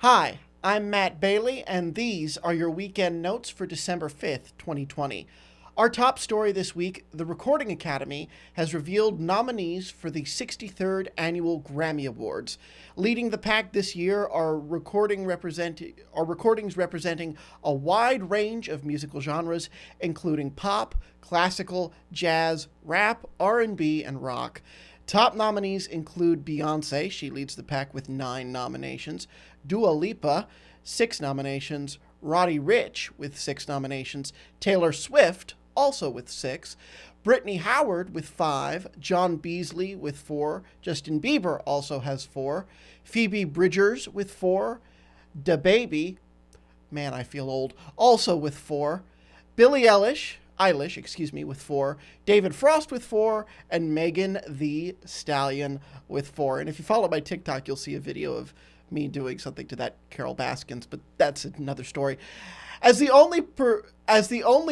Hi, I'm Matt Bailey, and these are your weekend notes for December 5th, 2020. Our top story this week: the Recording Academy has revealed nominees for the 63rd Annual Grammy Awards. Leading the pack this year are recordings representing a wide range of musical genres, including pop, classical, jazz, rap, R&B, and rock. Top nominees include Beyonce, she leads the pack with 9 nominations, Dua Lipa, 6 nominations, Roddy Ricch with 6 nominations, Taylor Swift, also with 6, Brittany Howard with 5, John Beasley with 4, Justin Bieber also has 4, Phoebe Bridgers with 4, DaBaby, man I feel old, also with 4, Billie Eilish, with 4, David Frost with 4, and Megan Thee Stallion with 4. And if you follow my TikTok, you'll see a video of me doing something to that Carol Baskins, but that's another story. As the only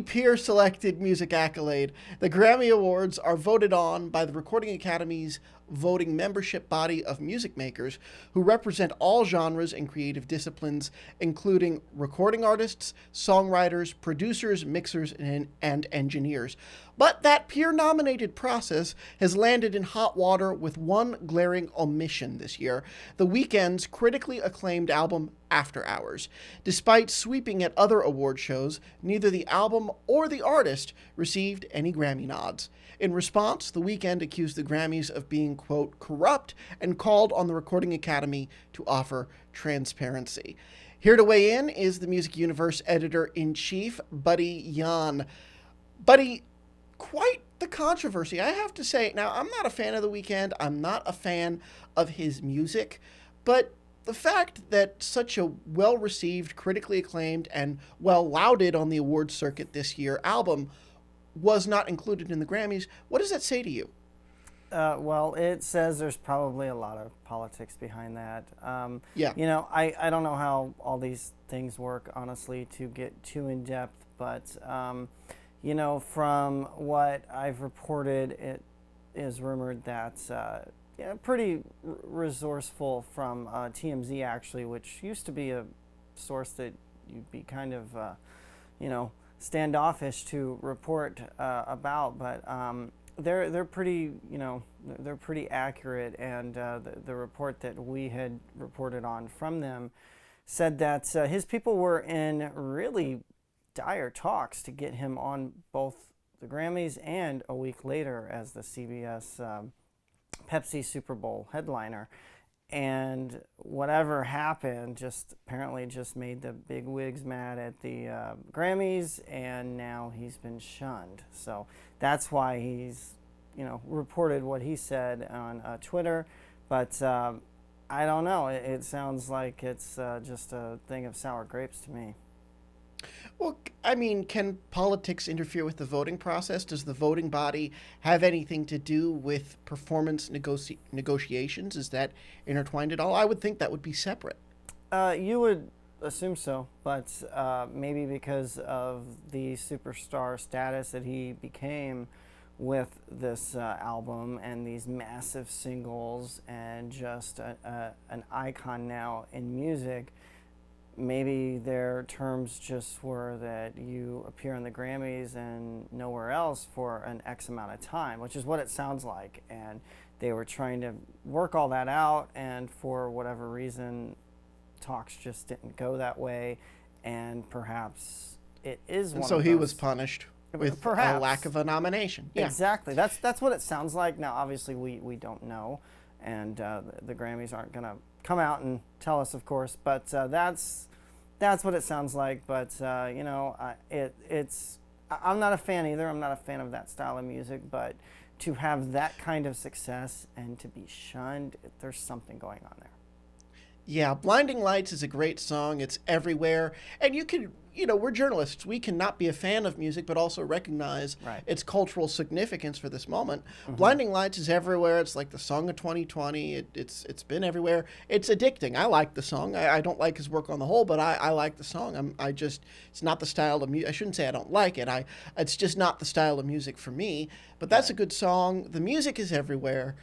peer-selected music accolade, the Grammy Awards are voted on by the Recording Academy's voting membership body of music makers who represent all genres and creative disciplines, including recording artists, songwriters, producers, mixers, and engineers. But that peer-nominated process has landed in hot water with one glaring omission this year: The Weeknd's critically acclaimed album After Hours. Despite sweeping at other award shows, neither the album or the artist received any Grammy nods. In response, The Weeknd accused the Grammys of being, quote, corrupt, and called on the Recording Academy to offer transparency. Here to weigh in is the Music Universe editor-in-chief, Buddy Yan. Buddy, quite the controversy, I have to say. Now, I'm not a fan of The Weeknd. I'm not a fan of his music, but the fact that such a well-received, critically acclaimed, and well-lauded on the awards circuit this year album was not included in the Grammys, what does that say to you? Well, it says there's probably a lot of politics behind that. Yeah. I don't know how all these things work, honestly, to get too in-depth, but, from what I've reported, it is rumored that pretty resourceful from TMZ, actually, which used to be a source that you'd be kind of, standoffish to report about, but they're pretty, they're pretty accurate, and the report that we had reported on from them said that his people were in really dire talks to get him on both the Grammys and a week later as the CBS Pepsi Super Bowl headliner. And whatever happened apparently made the big wigs mad at the Grammys, and now he's been shunned. So that's why he's, reported what he said on Twitter. But I don't know. It sounds like it's just a thing of sour grapes to me. Well, I mean, can politics interfere with the voting process? Does the voting body have anything to do with performance negotiations? Is that intertwined at all? I would think that would be separate. You would assume so, but maybe because of the superstar status that he became with this album and these massive singles and just an icon now in music, maybe their terms just were that you appear on the Grammys and nowhere else for an X amount of time, which is what it sounds like. And they were trying to work all that out, and for whatever reason, talks just didn't go that way. And perhaps it is one of those. So he was punished with perhaps a lack of a nomination. Yeah. Exactly. That's what it sounds like. Now, obviously, we don't know, and the Grammys aren't going to come out and tell us, of course, but that's what it sounds like. But it's I'm not a fan either. I'm not a fan of that style of music, but to have that kind of success and to be shunned, there's something going on there. Yeah, Blinding Lights is a great song. It's everywhere. And you can, we're journalists. We can not be a fan of music, but also recognize its cultural significance for this moment. Mm-hmm. Blinding Lights is everywhere. It's like the song of 2020. It's been everywhere. It's addicting. I like the song. I don't like his work on the whole, but I like the song. It's not the style of music. I shouldn't say I don't like it. It's just not the style of music for me. But that's a good song. The music is everywhere.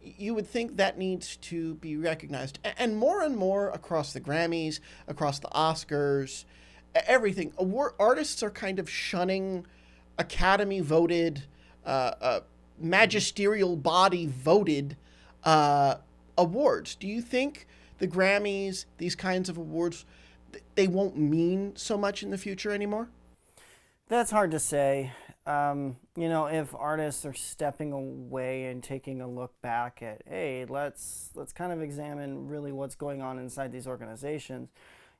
you would think that needs to be recognized. And more across the Grammys, across the Oscars, everything. Award artists are kind of shunning Academy voted, magisterial body voted awards. Do you think the Grammys, these kinds of awards, they won't mean so much in the future anymore? That's hard to say. If artists are stepping away and taking a look back at, hey, let's kind of examine really what's going on inside these organizations.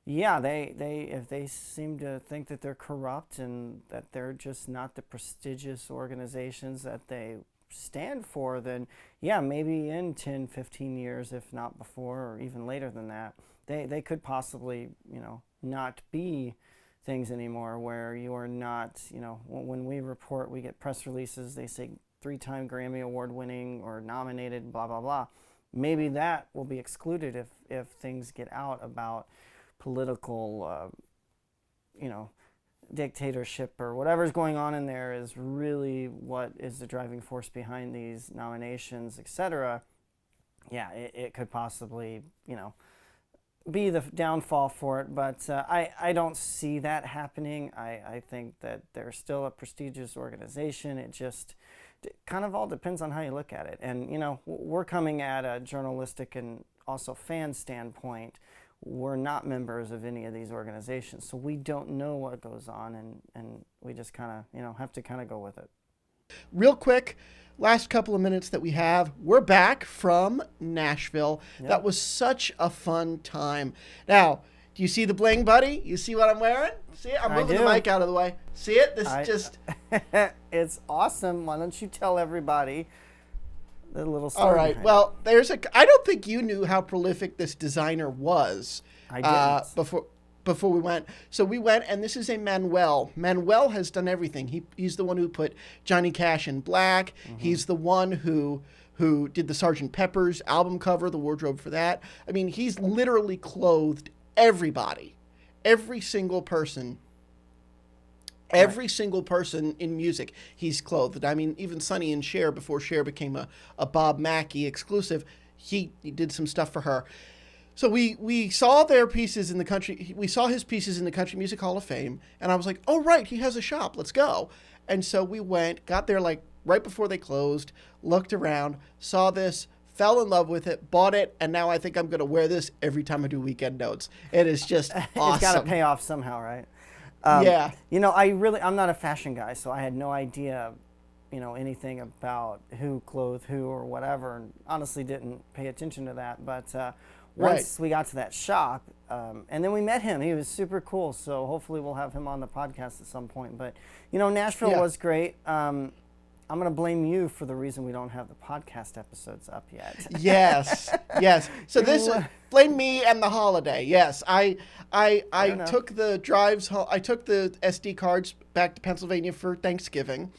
Yeah, they if they seem to think that they're corrupt and that they're just not the prestigious organizations that they stand for, then yeah, maybe in 10, 15 years, if not before, or even later than that, they could possibly, not be things anymore, where you are not, when we get press releases, they say 3-time Grammy Award winning or nominated, blah, blah, blah. Maybe that will be excluded if things get out about political, dictatorship or whatever's going on in there is really what is the driving force behind these nominations, etc. Yeah, it could possibly, be the downfall for it, but I don't see that happening. I think that they're still a prestigious organization. It just kind of all depends on how you look at it. And, we're coming at a journalistic and also fan standpoint. We're not members of any of these organizations, so we don't know what goes on, and we just kind of, have to kind of go with it. Real quick, last couple of minutes that we have, we're back from Nashville. Yep. That was such a fun time. Now, do you see the bling, buddy? You see what I'm wearing? See it? I'm moving the mic out of the way. See it? This is just... It's awesome. Why don't you tell everybody the little story? All right. Well, I don't think you knew how prolific this designer was. I didn't. Before we went. So we went, and this is a Manuel. Manuel has done everything. He's the one who put Johnny Cash in black. Mm-hmm. He's the one who did the Sgt. Pepper's album cover, the wardrobe for that. I mean, he's literally clothed everybody. Every single person. Every single person in music, he's clothed. I mean, even Sonny and Cher, before Cher became a Bob Mackie exclusive, he did some stuff for her. So we saw their pieces in the country. We saw his pieces in the Country Music Hall of Fame, and I was like, "Oh right, he has a shop. Let's go." And so we went, got there like right before they closed, looked around, saw this, fell in love with it, bought it, and now I think I'm going to wear this every time I do Weekend Notes. It is just awesome. It's got to pay off somehow, right? Yeah. I'm not a fashion guy, so I had no idea, anything about who clothed who or whatever, and honestly didn't pay attention to that. But once we got to that shop, and then we met him. He was super cool, so hopefully we'll have him on the podcast at some point. But, Nashville was great. I'm going to blame you for the reason we don't have the podcast episodes up yet. Yes. So this blame me and the holiday. Yes, I took the drives. I took the SD cards back to Pennsylvania for Thanksgiving,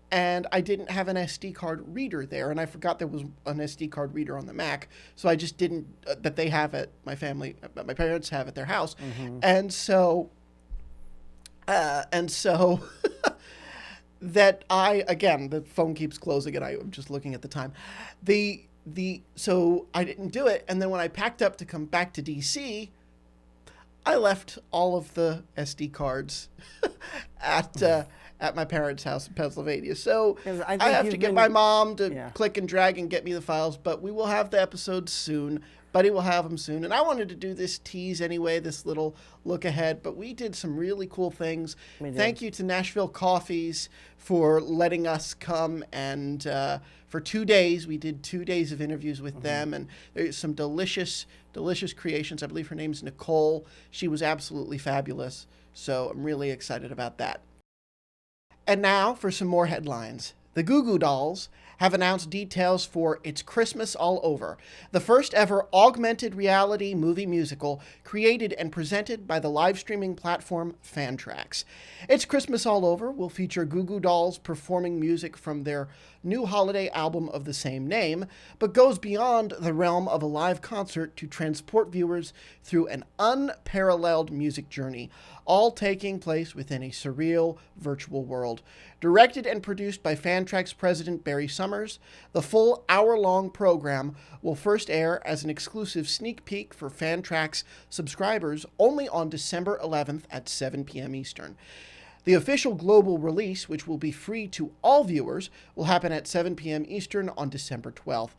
and I didn't have an SD card reader there, and I forgot there was an SD card reader on the Mac, so I just didn't. That they have at my parents have at their house, mm-hmm. and so. That the phone keeps closing and I'm just looking at the time. So I didn't do it. And then when I packed up to come back to DC, I left all of the SD cards at my parents' house in Pennsylvania. So I have to get my mom to click and drag and get me the files, but we will have the episodes soon. Buddy will have them soon. And I wanted to do this tease anyway, this little look ahead, but we did some really cool things. Thank you to Nashville Coffees for letting us come. And for 2 days, we did 2 days of interviews with mm-hmm. them. And there's some delicious, delicious creations. I believe her name's Nicole. She was absolutely fabulous. So I'm really excited about that. And now for some more headlines. The Goo Goo Dolls have announced details for It's Christmas All Over, the first ever augmented reality movie musical created and presented by the live streaming platform Fantrax. It's Christmas All Over will feature Goo Goo Dolls performing music from their new holiday album of the same name, but goes beyond the realm of a live concert to transport viewers through an unparalleled music journey, all taking place within a surreal virtual world. Directed and produced by Fantrax president Barry Summers, the full hour-long program will first air as an exclusive sneak peek for Fantrax subscribers only on December 11th at 7 p.m. Eastern. The official global release, which will be free to all viewers, will happen at 7 p.m. Eastern on December 12th.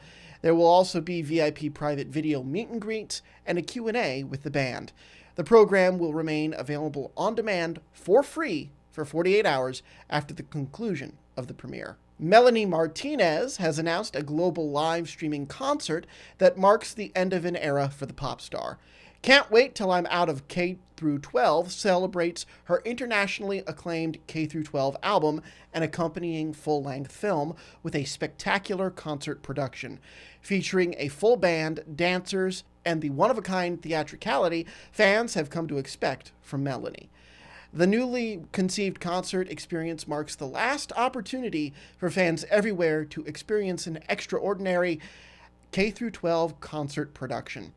There will also be VIP private video meet and greets and a Q&A with the band. The program will remain available on demand for free for 48 hours after the conclusion of the premiere. Melanie Martinez has announced a global live streaming concert that marks the end of an era for the pop star. Can't Wait Till I'm Out of K-12 celebrates her internationally acclaimed K-12 album and accompanying full-length film with a spectacular concert production, featuring a full band, dancers, and the one-of-a-kind theatricality fans have come to expect from Melanie. The newly conceived concert experience marks the last opportunity for fans everywhere to experience an extraordinary K-12 concert production,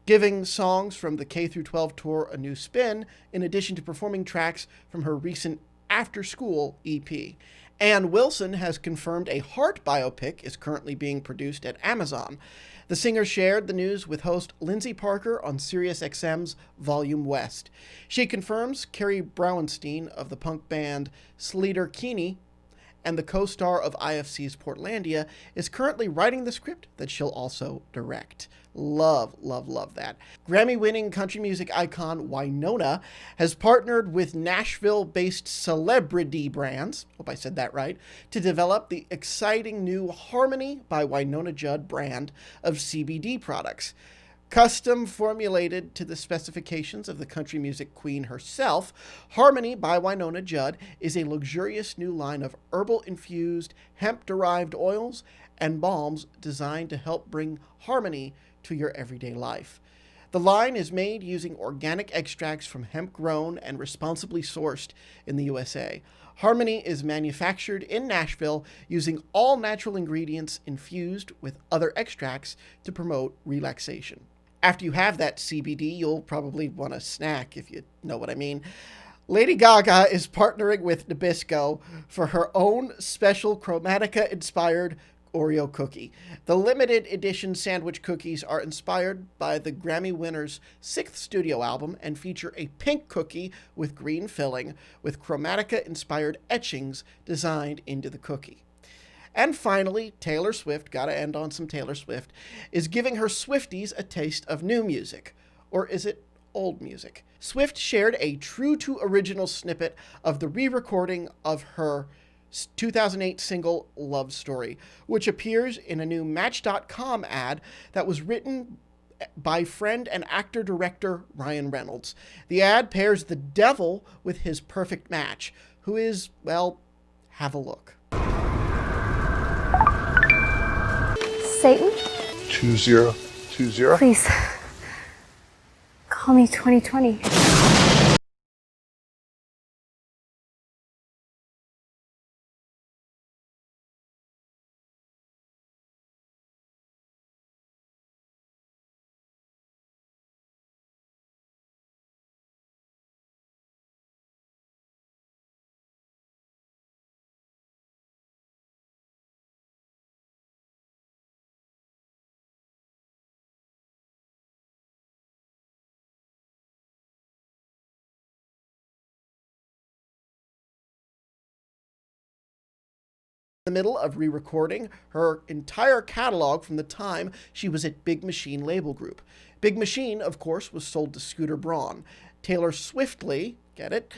giving songs from the K-12 tour a new spin, in addition to performing tracks from her recent After School EP. Ann Wilson has confirmed a Heart biopic is currently being produced at Amazon. The singer shared the news with host Lindsay Parker on SiriusXM's Volume West. She confirms Carrie Brownstein of the punk band Sleater Kinney and the co-star of IFC's Portlandia is currently writing the script that she'll also direct. Love, love, love that. Grammy-winning country music icon Wynonna has partnered with Nashville-based Celebrity Brands, hope I said that right, to develop the exciting new Harmony by Wynonna Judd brand of CBD products. Custom formulated to the specifications of the country music queen herself, Harmony by Wynonna Judd is a luxurious new line of herbal-infused, hemp-derived oils and balms designed to help bring harmony to your everyday life. The line is made using organic extracts from hemp grown and responsibly sourced in the USA. Harmony is manufactured in Nashville using all natural ingredients infused with other extracts to promote relaxation. After you have that CBD, you'll probably want a snack, if you know what I mean. Lady Gaga is partnering with Nabisco for her own special Chromatica-inspired Oreo cookie. The limited edition sandwich cookies are inspired by the Grammy winner's 6th studio album and feature a pink cookie with green filling with Chromatica-inspired etchings designed into the cookie. And finally, Taylor Swift, gotta end on some Taylor Swift, is giving her Swifties a taste of new music. Or is it old music? Swift shared a true-to-original snippet of the re-recording of her 2008 single Love Story, which appears in a new Match.com ad that was written by friend and actor-director Ryan Reynolds. The ad pairs the devil with his perfect match, who is, well, have a look. Satan? 2020. Please. Call me 2020. The middle of re-recording her entire catalog from the time she was at Big Machine label group. Big Machine, of course, was sold to Scooter Braun. Taylor swiftly, get it,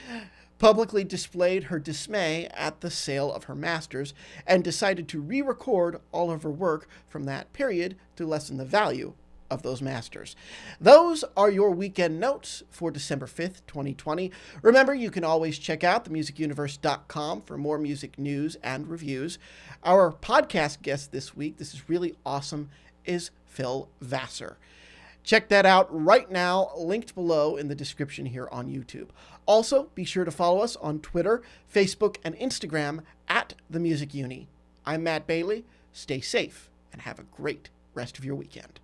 publicly displayed her dismay at the sale of her masters and decided to re-record all of her work from that period to lessen the value of those masters. Those are your weekend notes for December 5th, 2020. Remember, you can always check out themusicuniverse.com for more music news and reviews. Our podcast guest this week, this is really awesome, is Phil Vassar. Check that out right now, linked below in the description here on YouTube. Also, be sure to follow us on Twitter, Facebook, and Instagram at The Music Uni. I'm Matt Bailey. Stay safe and have a great rest of your weekend.